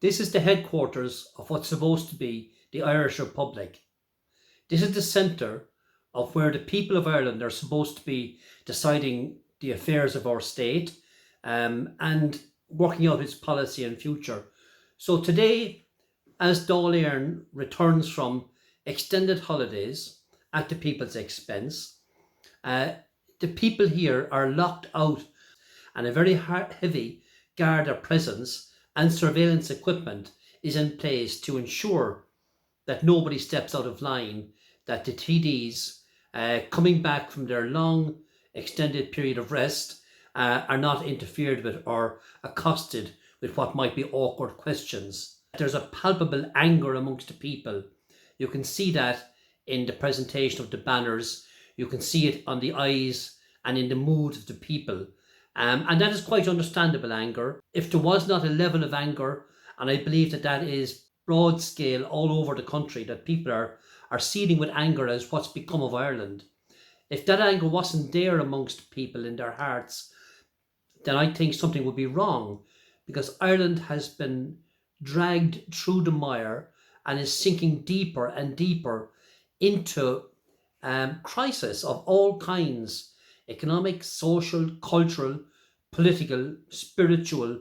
This is the headquarters of what's supposed to be the Irish Republic. This is the centre of where the people of Ireland are supposed to be deciding the affairs of our state and working out its policy and future. So today, as Dáil Éireann returns from extended holidays at the people's expense, the people here are locked out, and a very heavy Garda presence and surveillance equipment is in place to ensure that nobody steps out of line, that the TDs coming back from their long extended period of rest are not interfered with or accosted with what might be awkward questions. There's a palpable anger amongst the people. You can see that in the presentation of the banners. You can see it on the eyes and in the mood of the people. And that is quite understandable anger. If there was not a level of anger, and I believe that that is broad scale all over the country, that people are seething with anger as what's become of Ireland. If that anger wasn't there amongst people in their hearts, then I think something would be wrong, because Ireland has been dragged through the mire and is sinking deeper and deeper into crisis of all kinds: economic, social, cultural, political, spiritual.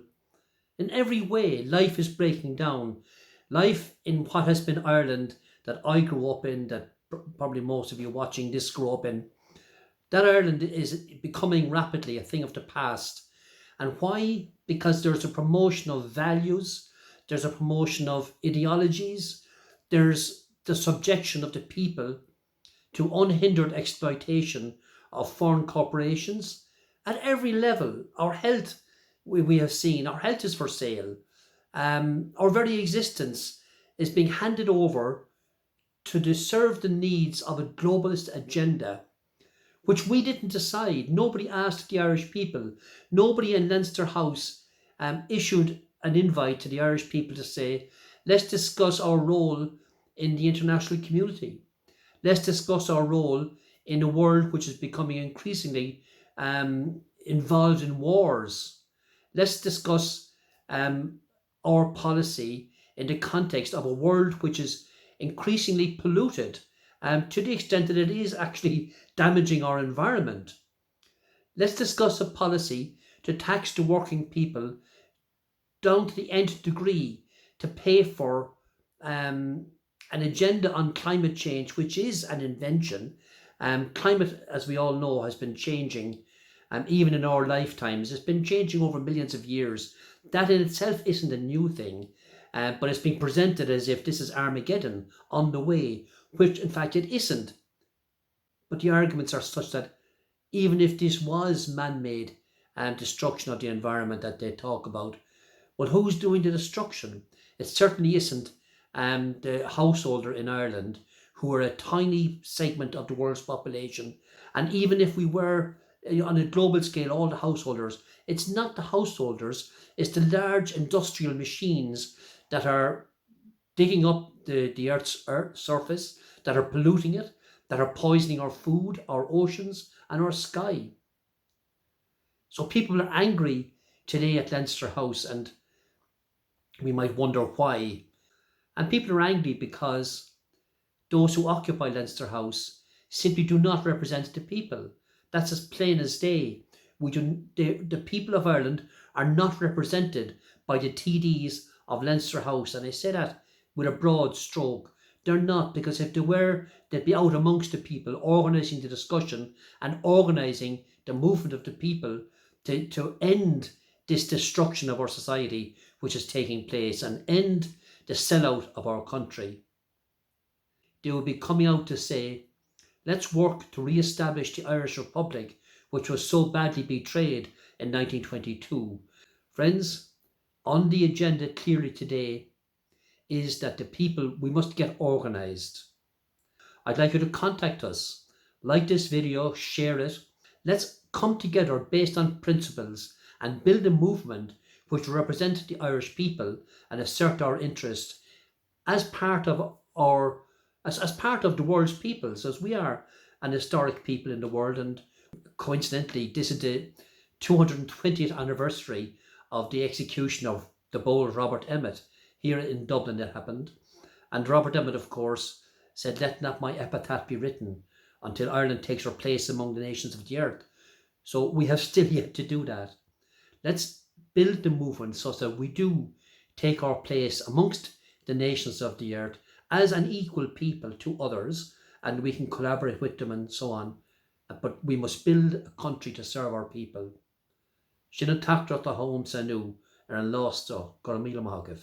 In every way, life is breaking down. Life in what has been Ireland that I grew up in, that probably most of you watching this grew up in, that Ireland is becoming rapidly a thing of the past. And why? Because there's a promotion of values, there's a promotion of ideologies, there's the subjection of the people to unhindered exploitation of foreign corporations at every level. Our health, we have seen, our health is for sale. Our very existence is being handed over to serve the needs of a globalist agenda, which we didn't decide. Nobody asked the Irish people. Nobody in Leinster House issued an invite to the Irish people to say, let's discuss our role in the international community. Let's discuss our role in a world which is becoming increasingly involved in wars. Let's discuss our policy in the context of a world which is increasingly polluted to the extent that it is actually damaging our environment. Let's discuss a policy to tax the working people down to the nth degree to pay for an agenda on climate change, which is an invention. Climate, as we all know, has been changing, even in our lifetimes. It's been changing over millions of years. That in itself isn't a new thing, but it's being presented as if this is Armageddon on the way, which in fact it isn't. But the arguments are such that even if this was man-made destruction of the environment that they talk about, well, who's doing the destruction? It certainly isn't the householder in Ireland, who are a tiny segment of the world's population. And even if we were on a global scale, all the householders, it's not the householders, it's the large industrial machines that are digging up the Earth's surface, that are polluting it, that are poisoning our food, our oceans, and our sky. So people are angry today at Leinster House, and we might wonder why. And people are angry because those who occupy Leinster House simply do not represent the people. That's as plain as day. The people of Ireland are not represented by the TDs of Leinster House, and I say that with a broad stroke. They're not, because if they were, they'd be out amongst the people, organising the discussion and organising the movement of the people to end this destruction of our society which is taking place and end the sellout of our country. They will be coming out to say, let's work to re-establish the Irish Republic, which was so badly betrayed in 1922. Friends, on the agenda clearly today is that the people, we must get organised. I'd like you to contact us, like this video, share it. Let's come together based on principles and build a movement which will represent the Irish people and assert our interest as part of as part of the world's peoples, as we are an historic people in the world. And coincidentally, this is the 220th anniversary of the execution of the bold Robert Emmet. Here in Dublin it happened. And Robert Emmet, of course, said, let not my epitaph be written until Ireland takes her place among the nations of the earth. So we have still yet to do that. Let's build the movement so that we do take our place amongst the nations of the earth as an equal people to others, and we can collaborate with them and so on. But we must build a country to serve our people. Sin an tactar a home sa nu ar an lásta go míle maithagah.